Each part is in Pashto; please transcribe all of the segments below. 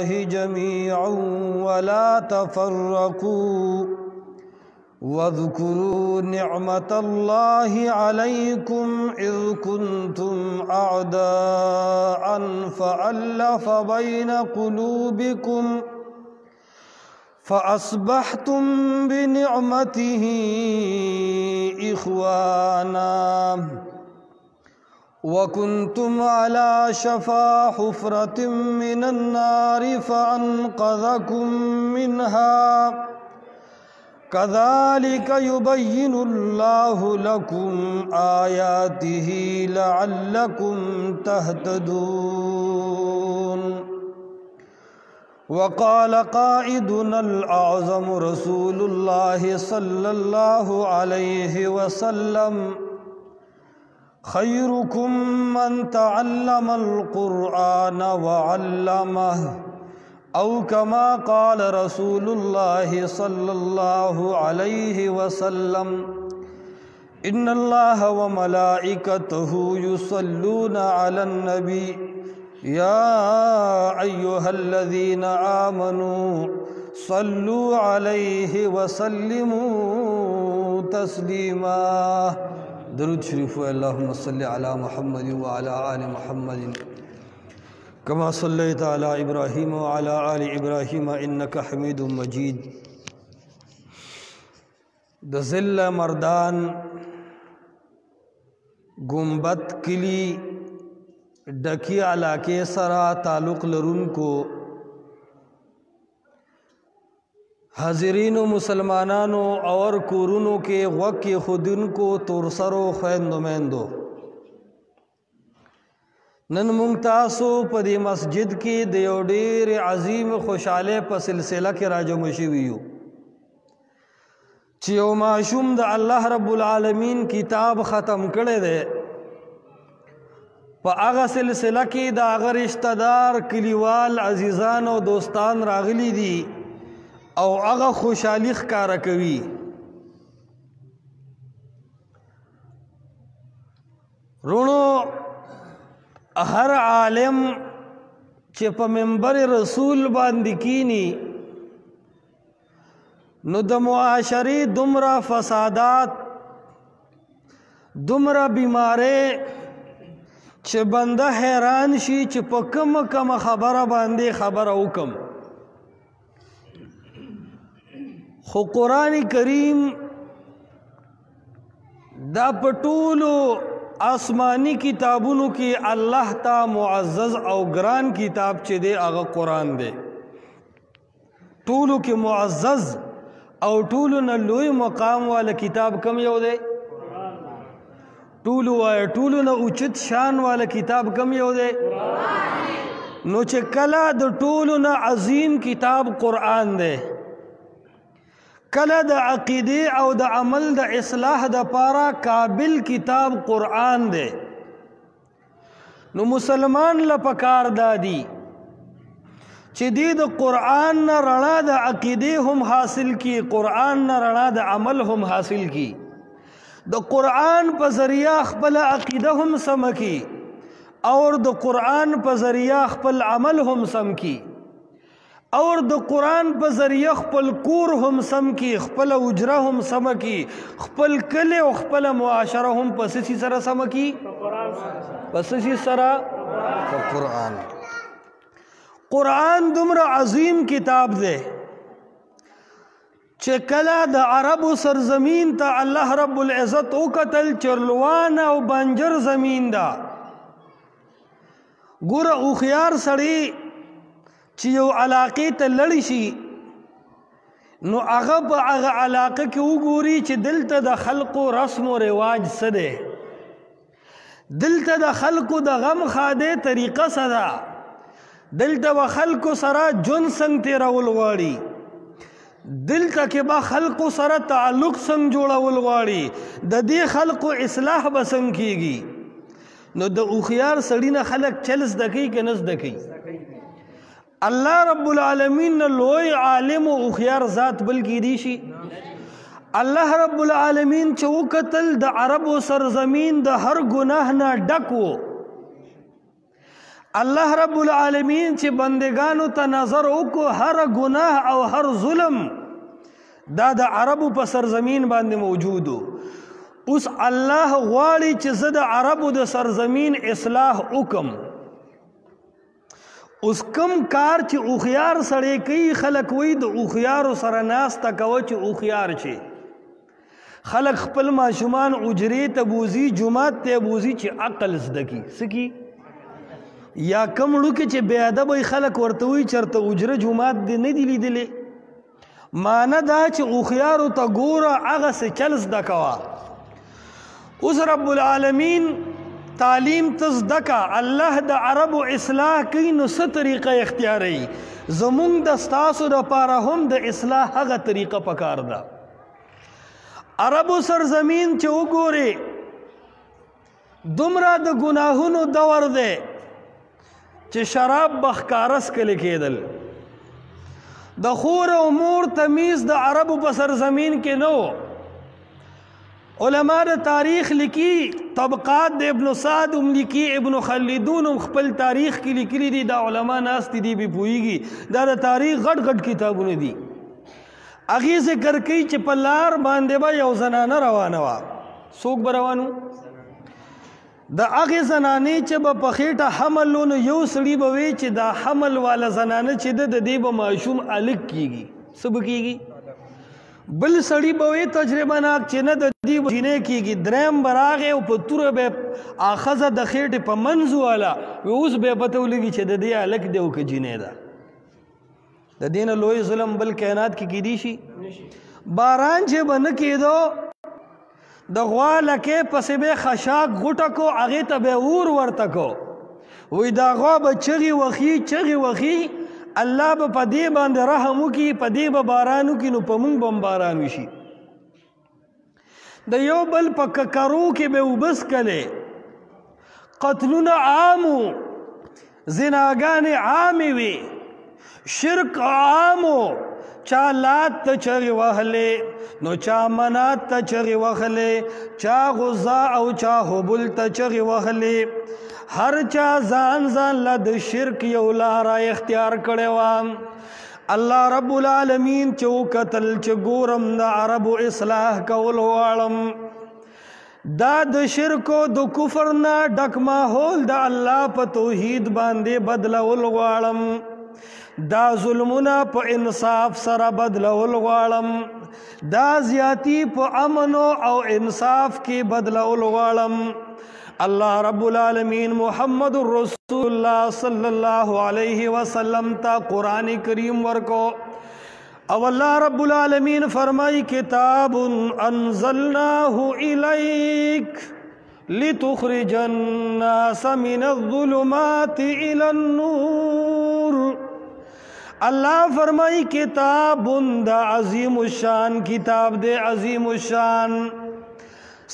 جميعا ولا تفرقوا واذكروا نعمة الله عليكم إذ كنتم أعداء فألف بين قلوبكم فأصبحتم بنعمته إخوانا وكنتم على شفا حفرة من النار فأنقذكم منها كذلك يبين الله لكم آياته لعلكم تهتدون. وقال قائدنا الأعظم رسول الله صلى الله عليه وسلم خيركم من تعلم القرآن وعلمه أو كما قال رسول الله صلى الله عليه وسلم إن الله وملائكته يصلون على النبي يا أيها الذين آمنوا صلوا عليه وسلموا تسليما. درود شریف اللهم صل على محمد وعلى آل محمد كما صليت على إبراهيم وعلى آل إبراهيم إنك حميد مجيد. د ضلع مردان گنبد کلی ڈکی علاقے سرا تعلق لرونکو حاضرین و مسلمانانو اور کورونو کے غوق خودن کو تورسرو خویندو میندو نن منتاسو پدی مسجد کی دیو ډیر عظیم خوشحالے پا سلسلہ کے راجو مشیویو چیو معشوم دا اللہ رب العالمین کتاب ختم کردے دے پا آغا سلسلہ کی دا آغا رشتہ دار کلیوال عزیزان و دوستان راغلی دی او آغا خوشحالی خکارا کوي. رونو ہر عالم چه پا منبر رسول باندی کینی نو دا معاشری دمرا فسادات دمرا بیمارے چه بندہ حیران شی چه پا کم خبر باندی خبر اوکم. خو قرآن کریم دا پٹولو آسمانی کتابونو کی اللہ تا معزز او گران کتاب چے دے آغا قرآن دے. طولو کی معزز او طولو نلوی مقام والا کتاب کم یو دے طولو نا اچت شان والا کتاب کم یو دے نو چے کلا دا طولو نا عظیم کتاب قرآن دے کلا دا عقیدی او دا عمل دا اصلاح دا پارا قابل کتاب قرآن دے. نو مسلمان لپکار دادی چی دی دا قرآن نا رنا دا عقیدی ہم حاصل کی قرآن نا رنا دا عمل ہم حاصل کی دا قرآن پا ذریعہ خپل عقیدہ ہم سمکی اور دا قرآن پا ذریعہ خپل عمل ہم سمکی اور د قرآن په ذریعہ خپل کور هم سم کی خپل اجره هم سم کی خپل کلی او خپل معاشره هم پسې سره سم کی پسې سره قرآن. قرآن دومره عظیم کتاب دی چې کله د عربو سرزمین ته الله رب العزت وکتل چرلوان او بنجر زمین دا ګوره هوښیار سړی چی یو علاقی تا لڑی شی نو اغا پا اغا علاقه کی وګوري چی دلتا دا خلق و رسم و رواج سدے دلتا دا خلق و دا غم خاده طریقه صدا دلتا با خلق و سرا جن سنگ تیرا ولغاڑی دلتا که با خلق و سرا تعلق سنگ جوڑا ولغاڑی دا دی خلق و اصلاح بسنگ کیگی نو دا اخیار سڑینا خلق چلس دکی که نس دکی. اللہ رب العالمین لوی عالم و اخیار ذات بلکی دیشی اللہ رب العالمین چوکتل دا عرب و سرزمین دا ہر گناہ نا ڈکو الله رب العالمین چې بندگانو ته نظر وکړو هر ګناه او هر ظلم دا د عربو په سرزمین باندې موجودو. اوس الله غواړي چې زه د عربو د سرزمین اصلاح وکم. اوس کم کار چې اوخیار سړی کوي خلک وایي د اوخیارو سره ناسته کوه چې اوخیار شي. خلک خپل ماشومان اجرې ته بوزي جومات ته بوزي چې عقل زده کي څه کی یا کم ړوکې چې بې ادبه خلک ورته وایي چېرته اجره جومات دې نه دي لیدلی. معنه دا چې اوخیارو ته ګوره هغسې چل زده کوه. اوس رب العالمین تعلیم ته زده که الله د عربو اصلاح کوي نو څه طریقه اختیاروي. زمونږ د ستاسو دپاره هم د اصلاح هغه طریقه پکار ده. عربو سرزمین چې وګورې دومره د ګناهونو دور دی چې شراب به ښکاره څکلې کېدل. د خور او مور تمیز د عربو په سرزمین کې نه و. علما د تاریخ لیکي طبقات د ابن سعد هم لیکي ابن خلدون هم خپل تاریخ کې لیکلي دي. دا علما ناستې دي بې پوهېږي. دا د تاریخ غټ غټ کتابونه دي. هغې ذکر کوي چې په لار باندې به یو زنانه روانه وه. څوک به روان و؟ د هغې زنانې چې به په خېټه حمل و نو یو سړي به وی چې دا حمل والا زنانه چې ده د دې به ماشوم الګ کېږي. څه به کېږي؟ بل سړي به وی تجربه ناک چې نه د دې به جینۍ کېږي. دریم به راغی او په توره به ښځه د خېټې په منځ والا وی اوس به یې پته ولګي چې د دې هلک دی او که جینۍ ده. د دې نه لوی ظلم بل کائنات کې کیدی شي. باران چې به نه کېدو د غوا لکې پسې به خشاک غوټه کو هغې ته به اور ورته کو. وی دا غوا به چغې وخي چغې وخي الله به په دې باندې رحم وکړي په دې به باران وکړي نو په موږ به هم باران وشي. د یو بل په ککرو کې به اوبه څکلې. قتلونه عام و زناګانې عامې وې شرک عامو. چا لات ته چغې وهلې نو چا منات ته چغې وهلې چا غزا او چا هبل ته چغې وهلې. هر چا ځان ځان له د شرک یو لاره اختیار کړې وه. الله رب العالمین چې وکتل چې ګورم د عربو اصلاح کول غواړم دا د شرک او د کفر نه ډک ماحول د الله په توحید باندې بدلول غواړم. دا ظلمونه په انصاف سره بدلول غواړم. دا زیاتی په امن او انصاف کې بدلول غواړم. الله رب العالمین محمد رسول الله صلی الله علیه وسلم ته قرآن کریم ورکو او الله رب العالمین فرمائی کتاب انزلناه الیک لتخرج الناس من الظلمات الى النور. اللہ فرمائی کتاب دا عظیم الشان کتاب دے عظیم الشان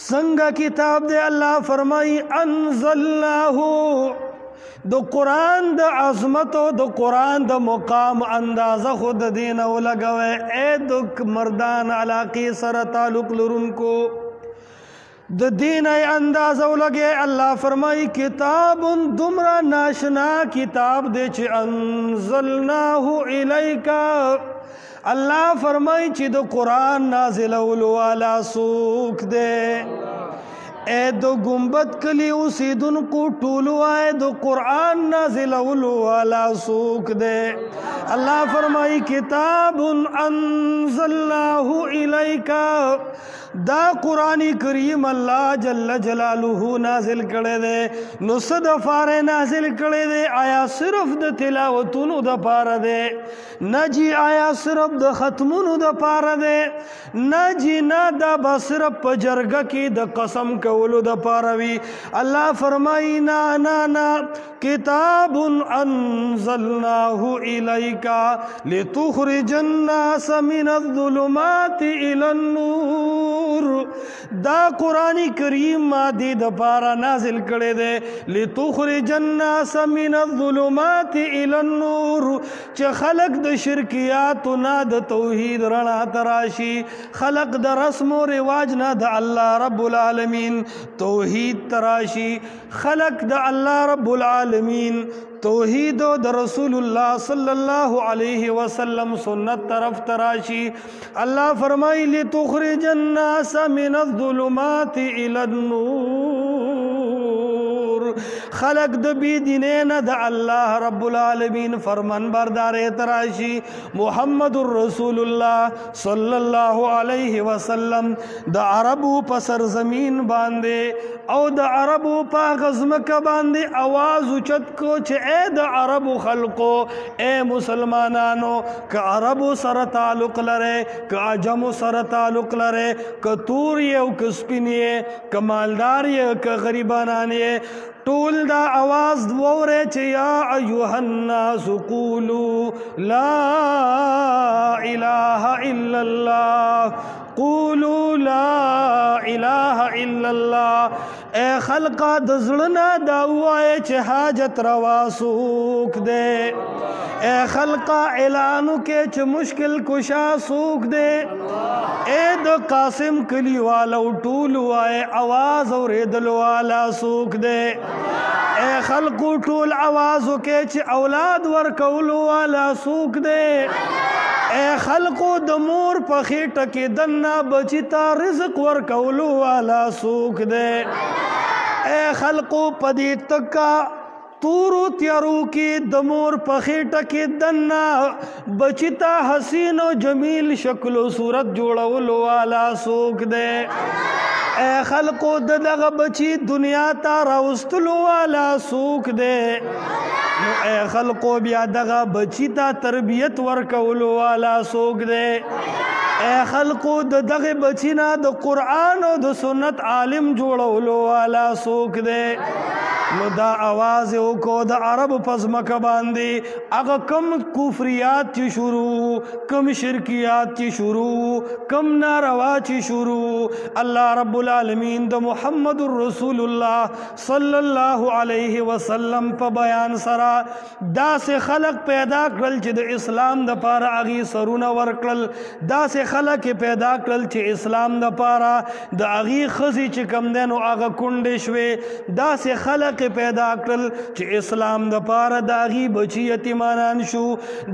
سنگا کتاب دے. اللہ فرمائی انزلناہو دو قرآن دا عظمت و دو قرآن دا مقام اندازہ خود دینو لگوے. اے دو مردان علاقی سر تعلق لرن کو د دین اندازو لگے. اللہ فرمائی کتاب دمرا ناشنا کتاب دے چھ انزلناہو الیکا. اللہ فرمائی چھ دو قرآن نازل والا سوک دے. اے دو گنبد کلی اسیدن کو ٹولو آئے دو قرآن نازل والا سوک دے. اللہ فرمائی کتاب انزلناہو الیکا. دا قرآن کریم اللہ جل جلالہ نازل کرے دے. نو صد فارے نازل کرے دے. آیا صرف دا تلاوتونو دا پارا دے نا جی آیا صرف دا ختمونو دا پارا دے نا جی نا دا با صرف پا جرگا کی دا قسم کولو دا پاروی. اللہ فرمائی نا نا نا کتاب انزلناہ الیکا لتخرج الناس من الظلمات الى النور. دا قرآن کریم مادی دا پارا نازل کرے دے لتخرج الناس من الظلمات الى النور. چه خلق دا شرکیات نا دا توحید رنا تراشی خلق دا رسم و رواج نا دا اللہ رب العالمین توحید تراشی خلق دا اللہ رب العالمین توحید د رسول الله صلی الله علیه وسلم سنت طرف تراشی الله فرمائی لتخرج الناس من الظلمات الى النور خلق د بی دینین د الله رب العالمین فرمان بردار تراشی محمد رسول الله صلی الله علیه وسلم د عربو په سرزمین باندې او د عربو په غزمکه باندې आवाज اوچت کو چې اے د عربو خلقو اے مسلمانانو که عربو سره تعلق لره که عجمو سره تعلق لره که تور یې او که سپین یې که مالدار یې که غریبانان یې ټول دا आवाज ووره چې یا ایها الناس قولوا لا اله الا الله قولوا لا اله الا الله اے خلقا د زړه دا وایي چې حاجت روا سوک دے اے خلقا اعلانو کې چې مشکل کشا سوک دے اے د قاسم کلی والا ټول وایي आवाज اوریدل والا سوک دے اے خلقو ټول आवाज وکړي چې اولاد ورکول والا سوک دے اے خلقو د مور په خېټه کې دنه بچی ته رزق ورکول والا سوک دے اے خلقو پدې تکا تورو تیارو کې د مور په خېټه کې دنه بچی ته حسین او جمیل شکل او صورت جوړول والا سوک دے اے خلقو دغه بچی دنیا ته راوستلو والا سوک دے نو اے خلقو بیا دغه بچی ته تربیت ورکولو والا سوک دے اے خلقو دغه بچی نه د قرآن او د سنت عالم جوړولو والا سوک دے نو دا आवाज وکړو د عرب پزمکه باندې هغه کم کفریات چې شروع کم شرکیات چې شروع کم ناروا چې شروع الله رب العالمین د محمد رسول الله صلی الله علیه وسلم په بیان سره داسې خلق پیدا کړل چې د اسلام د پاره اغي سرونه ورکړل داسې خلق پیدا کړل چې اسلام د پاره د اغي خزي چې کم دنو هغه کونډې شوي داسې خلق پیدا کړل چې اسلام د پاره داغي بچی یتیمانان شو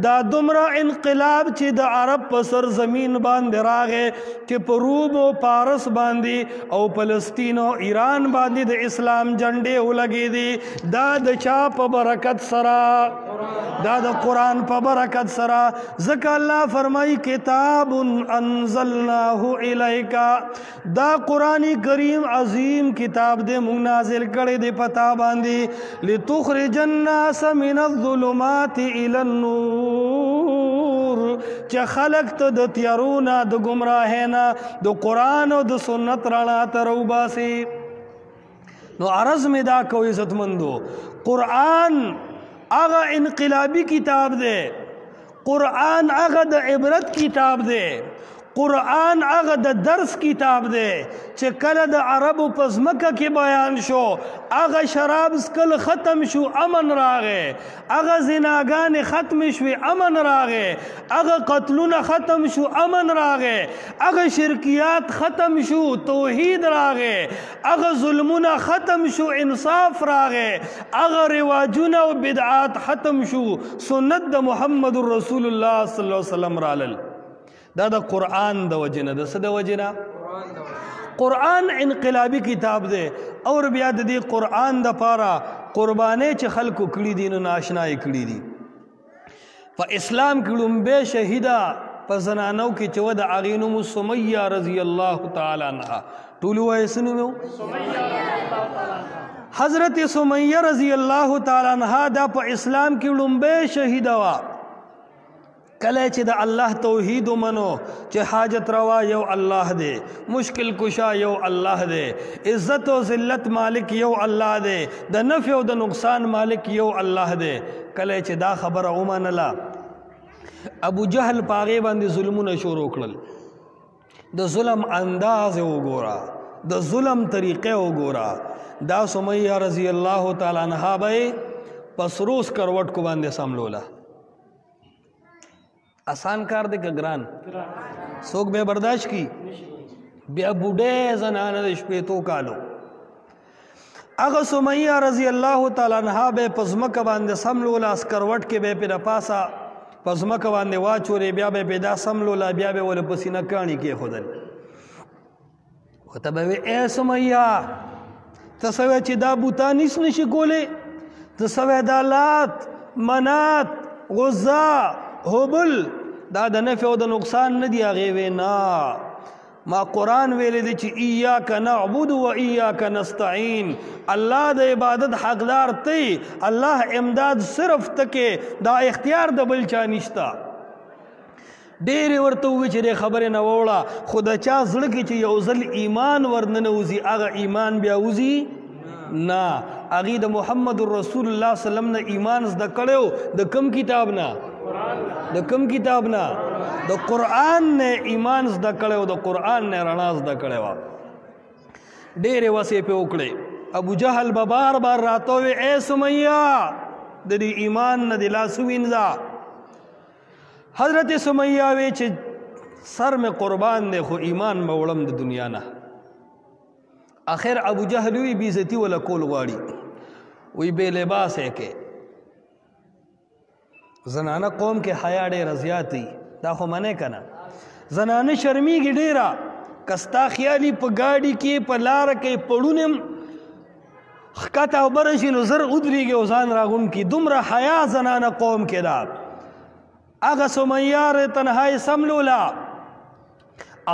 دا دومره انقلاب چې د عرب په سرزمین باندې راغې چې په روم او پارس باندې او فلسطین او ایران باندې د اسلام جنډې ولګې دي دا د چا په برکت سره دا د قرآن په برکت سره ځکه الله فرمایي کتاب انزلناه الیک دا قرآن کریم عظیم کتاب دې موږ نازل کړی دی پتا باندې لتخرج الناس من الظلمات الى النور چې خلق ته د تیارونه د گمراهینا د قرآن او د سنت رڼا ته راوباسي نو عرض می دا کوي عزتمندو قرآن هغه انقلابی کتاب دی قرآن هغه د عبرت کتاب دی قرآن هغه د درس کتاب دی چې کله د عربو په ځمکه کې بیان شو هغه شراب څکل ختم شو امن راغی هغه زناګانې ختم شوې امن راغی هغه قتلونه ختم شو امن راغی هغه شرکیات ختم شو توحید راغی هغه ظلمونه ختم شو انصاف راغی هغه رواجونه او بدعات ختم شو سنت د محمد رسول الله صلی الله علیه وسلم رالل دا د قرآن د وجنه د څه د وجنه قرآن انقلابی کتاب دی اور بیا د دې قرآن د پاره قربانې چې خلکو کړي دي نو ناشنای کړي دي په اسلام کې لومبه شهیدا په زنانو کې چې ود اغینو سمیہ رضی الله تعالی عنها ټول وای سنو حضرت سمیہ رضی الله تعالی عنها دا په اسلام کې لومبه شهیدا وا کله چې د الله توحید منو چې حاجت روا یو الله دی مشکل کشا یو الله دی عزت او ذلت مالک یو الله دی د نفع او د نقصان مالک یو الله دی کله چې دا خبره ومنله ابو جهل پاغه باندې ظلمونه شروع کړل د ظلم انداز وګورا د ظلم طریقې وګورا دا سمیہ رضی الله تعالی عنها به پسروس کروٹ کو باندې ساملولا آسان کار دے کہ گران سوک بے برداشت کی بیا بوڑے زنانه د شپې تو کالو هغه سمیه رضی الله تعالی عنها به په ځمکه باندې سملوله اسکروټ کې به یې پرې پاسه په ځمکه باندې واچولې بیا به یې پیدا سملوله بیا به یې ولې په سینه کاڼي کېښودل ورته به وې ای سمیه ته څه وایې چې دا بوتان هېڅ نشي کولی ته څه وایې دا لات منات غزا هبل دا د نفع او د نقصان نه دي هغې وې نه ما قرآن ویلی دی چې ایاک نعبد و ایاک نستعین الله د عبادت حقدار تی الله امداد صرف تکې دا اختیار د بل چا نشته ډېرې ورته ووي چې دې خبرې نه ووړه خو د چا زړه کې چې یو ځل ایمان ورننوځي هغه ایمان بیا وځي نه هغې د محمد رسول الله وسلم نه ایمان زده کړی د کوم کتاب نه د کوم کتاب نه د قرآن نه ایمان زده کړی د قرآن نه رڼا زده کړی وه ډېرې وسې پې وکړې ابو جهل به بار بار راته ووې ای سمیه د دې ایمان نه دې لاس ووینځه حضرت سمیه وی چې سر مې قربان دی خو ایمان به وړم د دنیا نه آخر ابو جهل وی بې عزتي وله کول غواړي وی بې لباس یې کې زنانه قوم کې حیا ډېره زیات وي دا خو منې که نه زنانه شرمیږي ډېره که ستا خیالي په ګاډي کې په لاره کې پړونې ښکته او بره شي نو زر ودرېږي او ځان راغونډ کړي دومره حیا زنانه قوم کې ده هغه سمیه تنهایی سملوله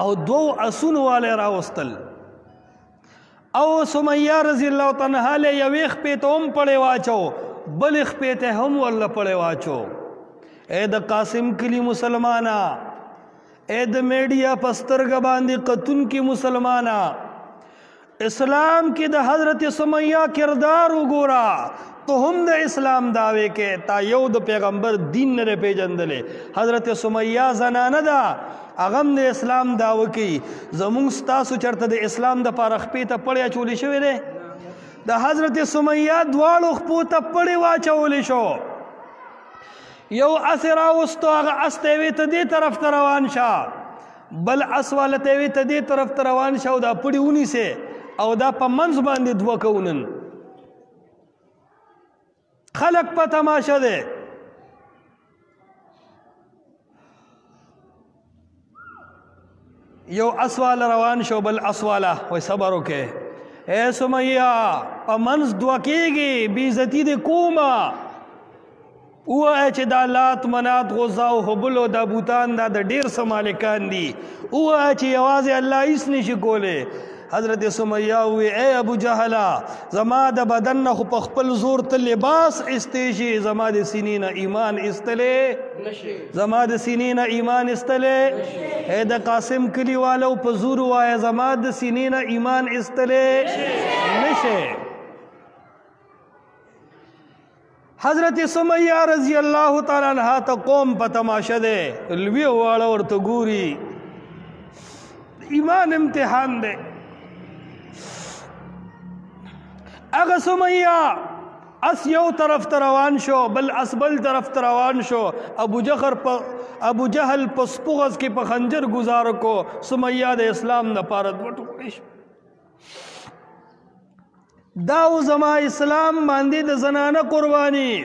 او دوو اسونو والی راوستل او سمیه رضی الله تعالی عنها یوې خپې ته هم پړی واچو بلې خپې ته هم ورله پړی واچو اے د قاسم کلي مسلمانه اے د میډیا په سترګه باندې کتونکي مسلمانه اسلام کې د حضرت سمیه کردار وګوره تو هم د اسلام دعوے کې تا یو د پیغمبر دین نه پیژندلې حضرت سمیه زنانه ده هغه هم د اسلام دعوه کوي زمونږ ستاسو چېرته د اسلام دپاره خپې ته پړی اچولی شوی دی د حضرت سمیه دواړو خپو ته پړی واچولی شو یو اس راوستو هغه اس ته وی ته دې طرف ته روان شه بل اس والا ته وی ته دې طرف ته روان شه او دا پړی ونیسې او دا په منځ باندې دوه کوونن خلق په تماشه دی یو اسواله روان شو بل اسواله وای صبر وکې اے سمیه په منځ دوه کېږي بې عزتي دې کومه ووایه چې دا لات منات غزا او هبل او دا بوتان دا د ډېر څه مالکان دي ووایه چې یوازې الله هېڅ نشي کولی حضرت سمیه وی اے ابو جهله زما د بدن نه خو په خپل زور ته لباس ایستی شي زما د سینې نه ایمان ایستلی زما د سینې نه ایمان ایستلی اے د قاسم کلي والو په زور ووایه زما د سینې نه ایمان ایستلی نشي حضرت سمیه رضی الله تعالی عنها ته قوم په تماشه دی لوی واړه ورته ګوري ایمان امتحان دی هغه سمیه اس یو طرف ته روان شو بل اس بل طرف ته روان شو ابو جهل په سپوغز کې په خنجر گزار کو سمیه د اسلام دپاره دوه ټوکړې شو دا و زما اسلام باندې د زنانه قرباني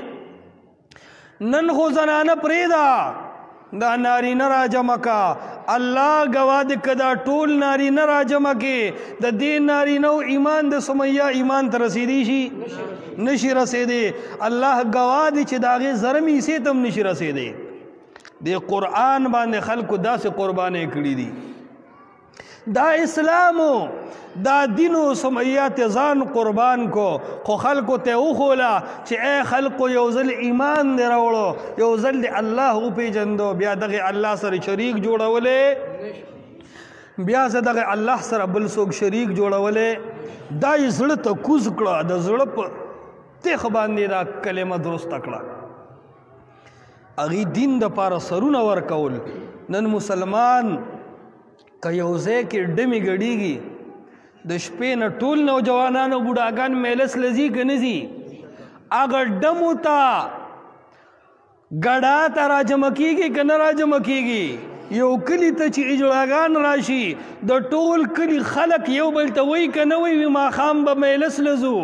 نن خو زنانه پرېږده دا نارینه راجمع کا الله گواه دی که دا ټول نارینه راجمع کې د دې نارینه ایمان د سمیه ایمان ته رسیدی شي نشي رسیدی الله گواه دی چې د هغې زرم حصې ته هم نشي رسیدی د قرآن باندې خلکو داسې قربانۍ کړي دي دا اسلامو دا دینو سمیه ته ځان قربان کو خو خلکو ته وښوله چې ای خلکو یو ځل ایمان دې راوړو یو ځل دې الله وپېژندو بیا دغې الله سره شریک جوړولی بیا زه دغې الله سره بل څوک شریک جوړولی دا یې زړه ته کوز کړه د زړه په تیخ باندې دا کلمه درسته کړه هغې دین دپاره سرونه ورکول نن مسلمان که یو ځای کې ډمې ګډېږي د شپې نه ټول نوجوانان او بوډاګان میلس لځي که نه ځي هغه ډمو ته ګډا ته راجمع کېږي که نه راجمع کېږي یو کلي ته چې اجړاګان راشي د ټول کلي خلک یو بل ته وایي که نه وایي ماښام به میلس لځو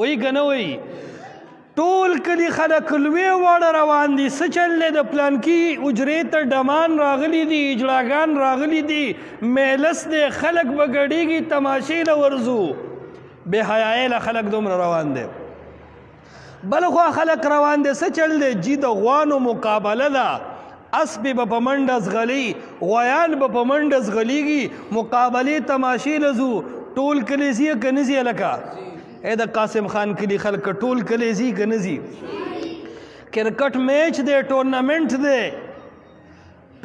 وایي که نه وایي ټول کلي خلک لوی واړه روان دي څه چل دی د پلانکي حجرې ته ډمان راغلي دي اجړاګان راغلي دي میلس دی خلک به ګډېږي تماشې له ورځو بې حیایۍ له خلک دومره روان دی بل خوا خلک روان دی څه چل دی جي د غوانو مقابله ده اسپې به په منډه ځغلي غویان به په منډه ځغلیږي مقابلې تماشې له ځو ټول کلی ځي که نه ځي هلکه اے د قاسم خان کلی خلک ټول کلی ځي که نه ځي کرکټ میچ دی ټورنمنټ دی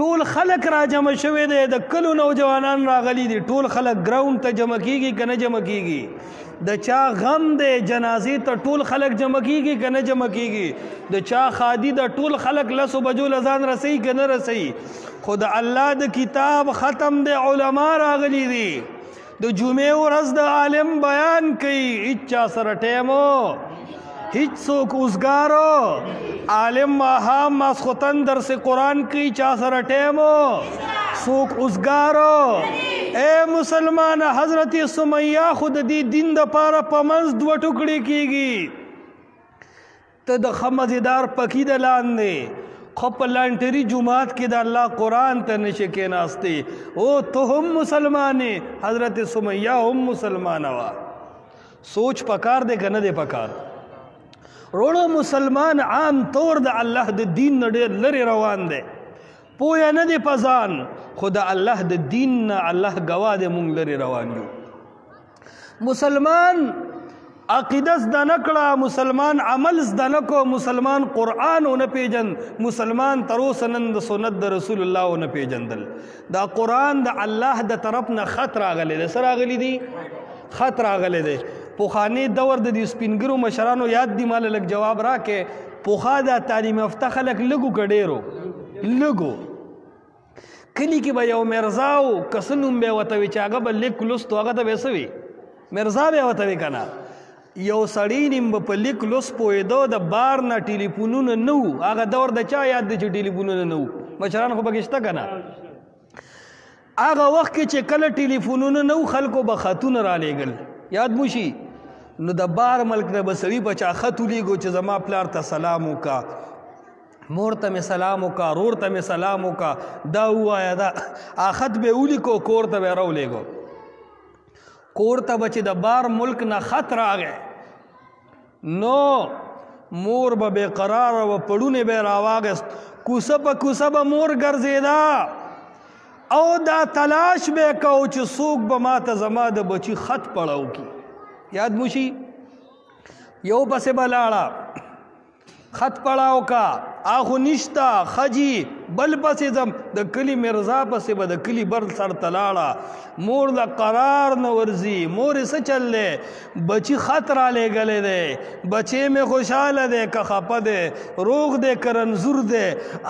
ټول خلک را جمع شوی دی د کلو نوجوانان راغلي دي ټول خلک ګراونډ ته جمع کیږي که نه جمع کیږي د چا غم دی جنازې ته ټول خلک جمع کیږي که نه جمع کیږي د چا خادي د ټول خلک لسو بجو لزان رسوي که نه رسوي خو د الله د کتاب ختم دی علما راغلي دي د جمعې ورځ د عالم بیان کوي هیڅ چا سره ټیمو هیڅ څوک اوزګارو عالم ماښام ماسخوتن درس قرآن کوي چا سره ټیمو څوک اوزګارو اے مسلمان حضرت سمیہ خو د دې دین دپاره په منځ دوه ټوکړې کیږي ته د ښه مزېدار پکي د لاندې خو په لانټري جماعت کې د الله قرآن ته نشي کېناستې او ته هم مسلمانې حضرت سمیہ هم مسلمانه وه سوچ پکار دی که نه دی پکار روړو مسلمان عام طور د الله د دین نه ډېر لرې روان دی پویه نه دی په ځان خو د الله د دین نه الله ګواه دی مونږ لرې روان یو مسلمان عقیده زده نه کړه مسلمان عمل زده نه کو مسلمان قرآن ونه پیژند مسلمان تر اوسه نن د سنت د رسول الله ونه پیژندل دا قرآن د الله د طرف نه خط راغلی دی څه راغلی دی خط راغلی دی پخواني دور د دې سپینګرو مشرانو یاد دی ماله لږ جواب راکې پخوا دا تعلیم یافته خلک لږو که ډېرو لږو کلي کې به یو مرزا و که څه نوم به یې ورته وي چې هغه به لیک لوستو هغه ته به یې څه وي مرزا به یې ورته وي که نه یو سړی نیم به په لیک لوست پوهېدو د بار نه ټلیفونونه نه وو هغه دور د چا یاد دی چې ټلیفونونه نه وو مشران خو پکې شته که نه هغه وخت کې چې کله ټلیفونونه نه وو خلکو به خطونه رالیږل یاد مو شي نو د بار ملک نه به سړي په چا خط ولیږو چې زما پلار ته سلام وکړه مور ته مې سلام وکړه رور ته مې سلام وکړه دا ووایه دا خط به یې ولیکو کور ته به یې راولېږو کور ته به چې د بار ملک نه خط راغی نو مور به بے قراره و پړونې به یې راواغست کوڅه په کوڅه به مور ګرځېده او دا تلاش به یې کو چې څوک به ماته زما د بچي خط پړاو کړي یاد مو شي یو پسې به لاړه خط پړاو کا آخو نشتا خجی بل پسې ځم د کلي مرزا پسې به د کلي بر سر ته لاړه مور د قرار نه ورځي مور یې څه چل دی بچي خط رالیږلی دی بچی مې خوشحاله دی که خفه دی روغ دی که رنځور دی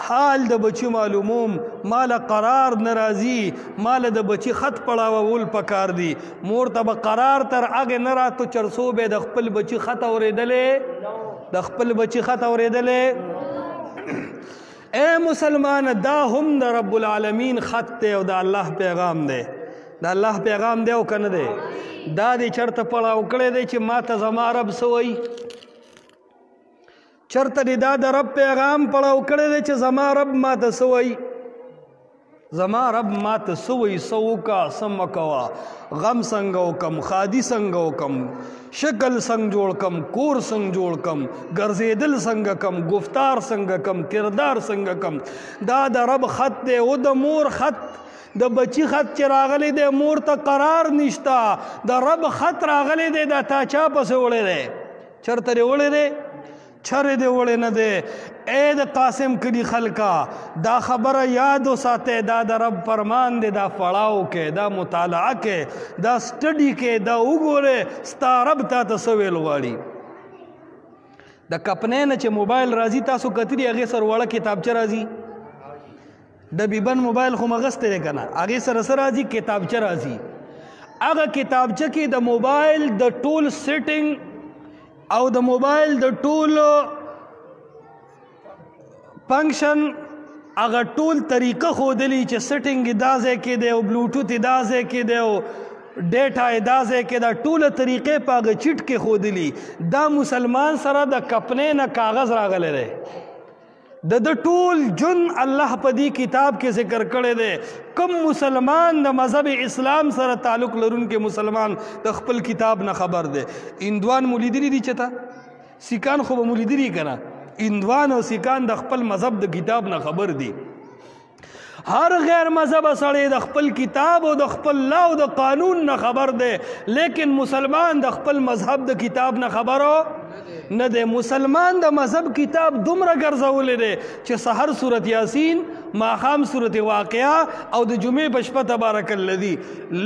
حال د بچي معلوموم ماله قرار نه راځي ماله د بچي خط پړاوول پکار دی مور ته به قرار تر هغې نه راتو چرڅو به د خپل بچي خط اورېدلی د خپل بچي خط اورېدلی اے مسلمان دا هم د رب العالمین خط دی او د الله پیغام دی د الله پیغام دی او که نه دی دا دی چرته پړاو کړی دی چې ما ته زما رب څه وایي چرته دی دا د رب پیغام پړاو کړی دی چې زما رب ما ته څه وایي زما رب ما ته څه وایي څه وکړه څه مه کوه غم څنګه وکم خادي څنګه وکم شکل څنګه جوړ کم کور څنګه جوړ کم ګرځېدل څنګه کم گفتار څنګه کم کردار څنګه کم دا د رب خط دی او د مور خط د بچی خط چې راغلی دی مور ته قرار نشته د رب خط راغلی دی دا تا چا پسې وړی دی چرته دی وړی دی چرې دی وړی نه دی اے د قاسم کلي خلکا دا خبره یاد وساتئ دا د رب فرمان دی دا پړاو کې دا مطالعه کې دا سټډي کې دا وګورئ ستا رب تا ته څه ویل غواړي د کپنۍ نه چې موبایل راځي تاسو کتلي هغې سره وړه کتابچه راځي ډبیبن موبایل خو مغستی دی که نه هغې سره څه راځي کتابچه راځي هغه کتابچه کې د موبایل د ټول سیټینګ او د موبایل د ټول فنکشن هغه ټول طریقه ښودلي چې سیټینګ یې دا ځای کې دی او بلوټوت یې دا ځای کې دی او ډیټا ادازه کې دا ټوله طریقې په هغه چټ کې ښودلي دا مسلمان سره د کپنې نه کاغذ راغلی دی د ټول جن الله په دې کتاب کې ذکر کړی دی کوم مسلمان د مذهب اسلام سره تعلق لرونکي مسلمان د خپل کتاب نه خبر دی هندوان مو لیدلي دي چېرته سیکان خو به مو لیدلي که نه هندوان او سیکان د خپل مذهب د کتاب نه خبر دي هر غیر مذهب سړی د خپل کتاب او د خپل لا او د قانون نه خبر دی لیکن مسلمان د خپل مذهب د کتاب نه خبرو نه دی مسلمان د مذهب کتاب دومره ګرځولی دی چې سحر صورت یاسین ماښام صورت واقعه او د جمعې په شپه تبارک الذي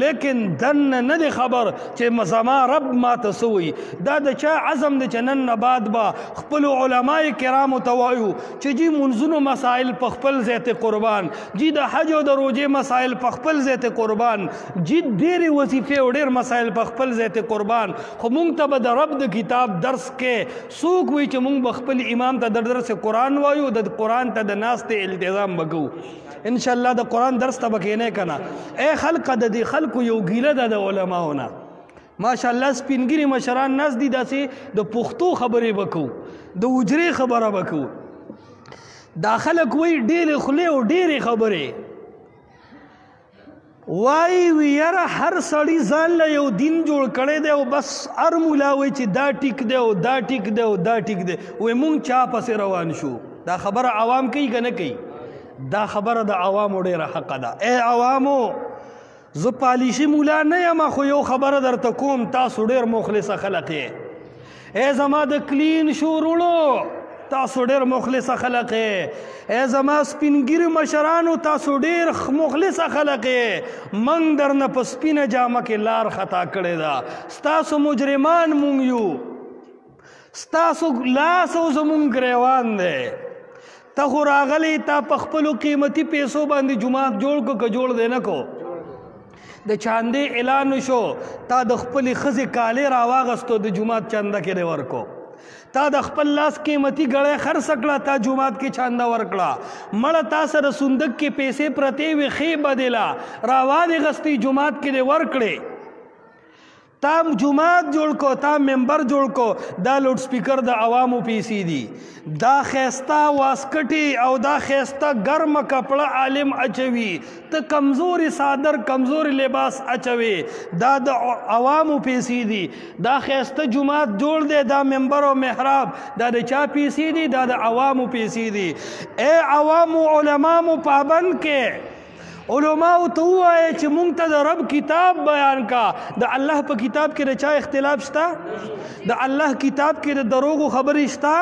لیکن دنه نه دی خبر چې زما رب ماته څه وایي دا د چا عزم دی چې نن نه بعد به خپلو علمای کرامو ته وایو چې جی منځونو مسایل په خپل ځای ته قربان جی د حج او د روژې مسایل په خپل ځای ته قربان جی ډېرې وظیفې او ډېر مسایل په خپل ځای ته قربان خو موږ ته به د رب د کتاب درس کې څوک وایي چې موږ به خپل امام ته د درس قرآن وایو د قرآن ته د ناستې التزام به ان شاء الله د قرآن درس ته به کښېنئ که نه ای خلقه د دې خلکو یو ګیله ده د علماو نه ماشاء الله سپینګیري مشران ناست دي داسې د پښتو خبرې به کوو د حجرې خبره به کوو دا خلک وایي ډېرې خولې او ډېرې خبرې وایي وی یاره هر سړي ځان له یو دین جوړ کړی دی او بس هر مولا وایي چې دا ټیک دی او دا ټیک دی او دا ټیک دی وایي مونږ چا پسې روان شو دا خبره عوام کوي که نه کوي دا خبره د عوامو ډېره حقه ده ای عوامو زه پالیشي مولا نه یم خو یو خبره درته کوم تاسو ډېر مخلصه خلق یې ای زما د کلین شورونو تاسو ډېر مخلصه خلق یې ای زما سپینګیري مشرانو تاسو ډېر مخلصه خلق یې موږ درنه په سپینه جامه کې لار خطا کړې ده ستاسو مجرمان مونږ یو ستاسو لاس او زمونږ ګریوان دی ته خو راغلی تا په خپلو قیمتي پیسو باندې جومات جوړ کو که جوړ دی نه کو د چاندې اعلان شو تا د خپلې ښځې کالې راواغستو د جومات چانده کې دی ورکو تا د خپل لاس قیمتي ګړی خرڅ کړه تا جومات کې چانده ورکړه مړه تا سره صندوق کې پیسې پرتې وې ښې بدله راوانې غستې جومات کې دی ورکړې تا جماعت جوړ کو تا ممبر جوړ کو دا لوډ سپیکر د عوامو پیسې دي دا خیسته واسکټي او دا خیسته ګرمه کپړه عالم اچوي ته کمزوري صادر کمزوري لباس اچوي دا د عوامو پیسې دي دا خیسته جماعت جوړ دی دا ممبر او محراب دا د چا پیسې دي دا د عوامو پیسې دي ای عوامو علما مو پابند کې علماء ته ووایه چې مونږ ته د رب کتاب بیان کا د الله په کتاب کې د چا اختلاف شته د الله کتاب کې د دروغو خبرې شته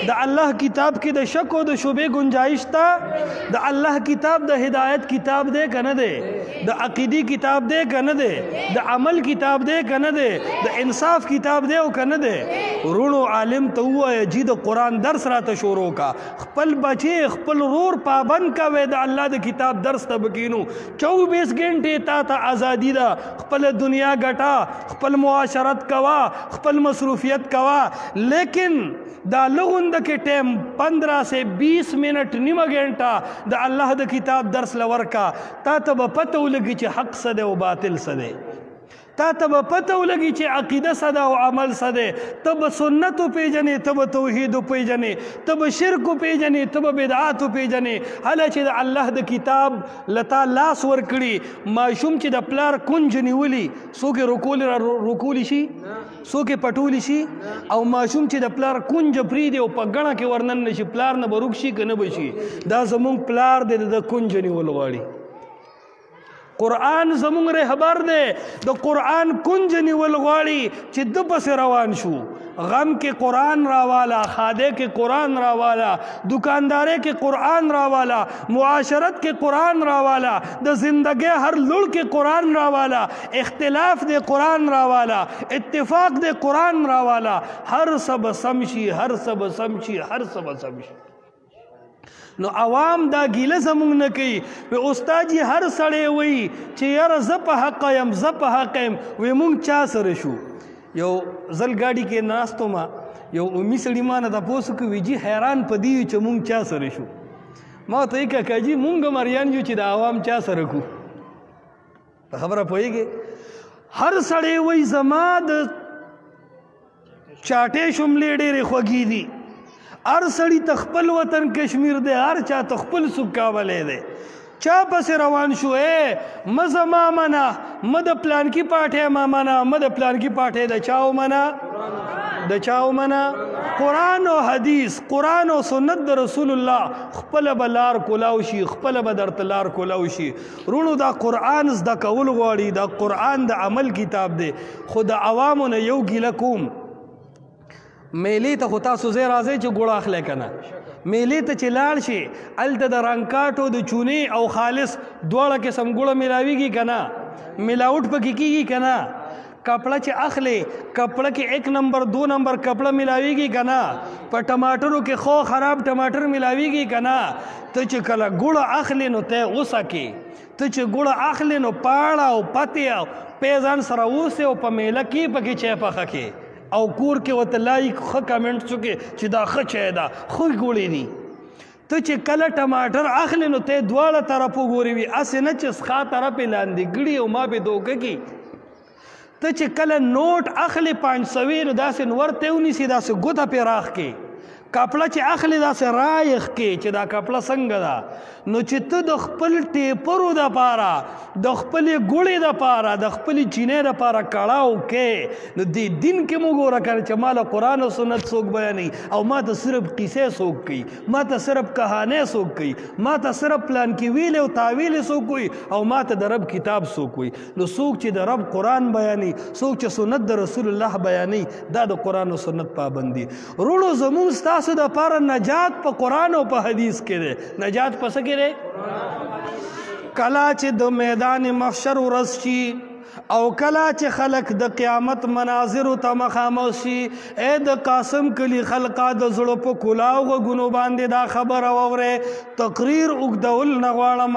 د الله کتاب کې د شک او د شبهې گنجائش شته د الله کتاب د هدایت کتاب دی که نه دی د عقیدې کتاب دی که نه دی د عمل کتاب دی که نه دی د انصاف کتاب دی او که نه دی ورونو عالم ته ووایه جی د قرآن درس راته شروع کا خپل بچې خپل رور پابند کوئ د الله د کتاب درس ته 24 घंटे تا ته ازادي ده خپل دنیا ګټه خپل معاشرت کوا خپل مصروفیت کوا لیکن دا لغوند کې ټیم 15 سے 20 منٹ نیمه घंटा د الله د کتاب درس لورکا تا ته به پته ولګي چې حق څه دی او باطل څه دی تا ته به پته ولګي چې عقیده څه ده او عمل څه دی ته به سنت وپېژنې ته به توحید وپېژنې ته به شرک وپېژنې ته به بدعات وپېژنې هله چې د الله د کتاب لتا لاس ورکړي ماشوم چې د پلار کنج نیولي څوک یې روکولی شي څوک یې پټولی شي او ماشوم چې د پلار کنج پرېږدي او په ګڼه کې ورنن نه شي پلار نه به روک شي که نه به شي دا زمونږ پلار دی د کنج نیول غواړي قرآن زمونږ رهبر دی د قرآن کنج نیول غواړي چې ده پسې روان شو غم کې قرآن راوالا خاده کې قرآن راوالا دکاندارے کې قرآن راوالا معاشرت کې قرآن راوالا د زندگی هر لړ کې قرآن راوالا اختلاف دے قرآن راوالا اتفاق دے قرآن راوالا هر سب سمشي هر سب سمشي هر سب سمشي نو عوام دا ګیله زمونږ نه کوي وی استاد جي هر سړی وایي چې یاره زه په حقه یم زه په حقه یم وی مونږ چا سره شو یو ځل ګاډي کې ناستو ما یو امي سړي ما نه تپوس کوي وی جي حیران په دې یو چې مونږ چا سره شو ما ته یې کاکا جي مونږ مریان یو چې د عوام چا سره کو په خبره پوهېږې هر سړی وای زما د چاټې شملې ډېرې خوږې دي. هر سړی تخپل وطن کشمیر دی، هر چا تخپل سکاولی دی. چا پسې روان شو مزه ما منه، مه د پلانکي پاټی ما منه، مه د پلانکي پاټی د چا ومنه؟ د چا ومنه؟ قرآن او حدیث، قرآن او سنت د رسول الله. خپله به لار کولاو شي، خپله به درته لار کولاو شي. رونو دا قرآن زده کول غواړي، دا قرآن د عمل کتاب دی. خو د عوامو نه یو ګیله کوم، میلې ته خو تاسو ځای راځئ چې ګوړه اخلی که نه؟ میلې ته چې لاړ شي هلته د رنګکاټو د چونې او خالص دواړه قسم ګوړه میلاویږي که نه؟ میلاوټ پکې کېږي که نه؟ کپڑا چې اخلي کپڑا کې 1 نمبر 2 نمبر کپڑا ملاویږي که نه؟ په ټماټرو کې خو خراب ټماټر ملاویږي که نه؟ ته چې کله ګوړه اخلي نو ته غوسه کې، ته چې ګوړه اخلي نو پاړه او پتې او پیزان سره اوسې او په میله کې پکې چای پخه کې او کور کې ورته لایک ښه کمنټ څوکې چې دا ښه چای ده، ښه ګوړې دي. ته چې کله ټماټر اخلي نو ته دواړه طرف وګورې وي، هسې نه چې ښا طرف یې لاندې ګړي او ما پې دوکه کي. ته چې کله نوټ اخلي 500 نو داسې نور ته ونیسي، داسې ګوته پې راخ کې. کپړه چې اخلي داسې رایخ کې چې دا کپړه څنګه ده. نو چې ته د خپل ټیپرو دپاره، د خپلې ګوړې دپاره، د خپلې چینې دپاره کړاو کې، نو دې دین کې مو ګوره که چې ما له قرآن او سنت څوک بیانوي او ما ته صرف قیسې څوک کوي، ما ته صرف کهانۍ څوک کوي، ما ته صرف پلانکي ویلې او تاویلې څوک کوي او ما ته د رب کتاب څوک کوي. نو څوک چې د رب قرآن بیانوي، څوک چې سنت د رسول الله بیانوي، دا د قرآن او سنت پابندي. وروڼو زمونږ ستاسو دپاره نجات په قرآن او په حدیث کې دی. نجات په څه کې دی؟ کله چې د میدان محشر ورځ شي او کله چې خلق د قیامت مناظرو ته مخامخ شي، ای د قاسم کلي خلقه د زړه په کلاو غوږونو باندې دا خبره واورئ. تقریر اوږدول نه غواړم،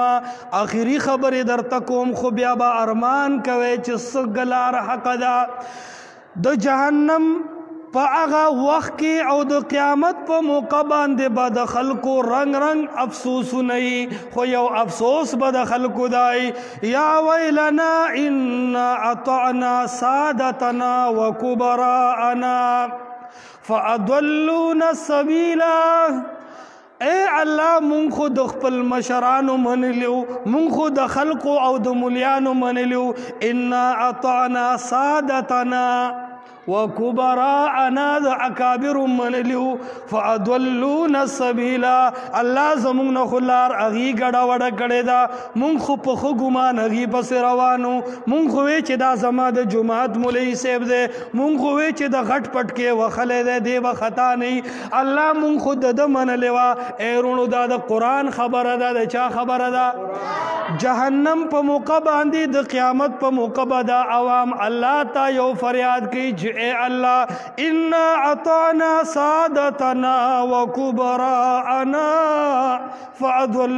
آخري خبرې درته کوم، خو بیا به ارمان کوئ چې څه ګلار حق ده. د جهنم په هغه وخت کې او د قیامت په موقع باندې به د خلکو رنگ رنگ افسوسونه وي، خو یو افسوس به د خلکو دی، یا ویلنا انا اطعنا سادتنا وکبراءنا فاضلونا السبیلا. اے الله مونږ خو د خپل مشرانو منلیو، مونږ خو د خلکو او د ملیانو منلیو. انا اطعنا سادتنا وکبراءنا د اکابر منلیو فاضلونا السبیلا. الله زمونږ نه خو لار هغې ګډه وډه کړې ده، مونږ خو په ښه ګمان هغې پسې روانو. مونږ خو وی چې دا زما د جومات مولوي صاحب دی، مونږ خو وی چې د غټ پټ کې وخلی دی، دی به خطا نه وي. الله مونږ خو د ده منلې وه. ای وروڼو دا د قرآن خبره ده، د چا خبره ده؟ جهنم په موقع باندې د قیامت په موقع به دا عوام الله ته یو فریاد کوي چې اے الله انا اطعنا سادتنا وکبراءنا فاضل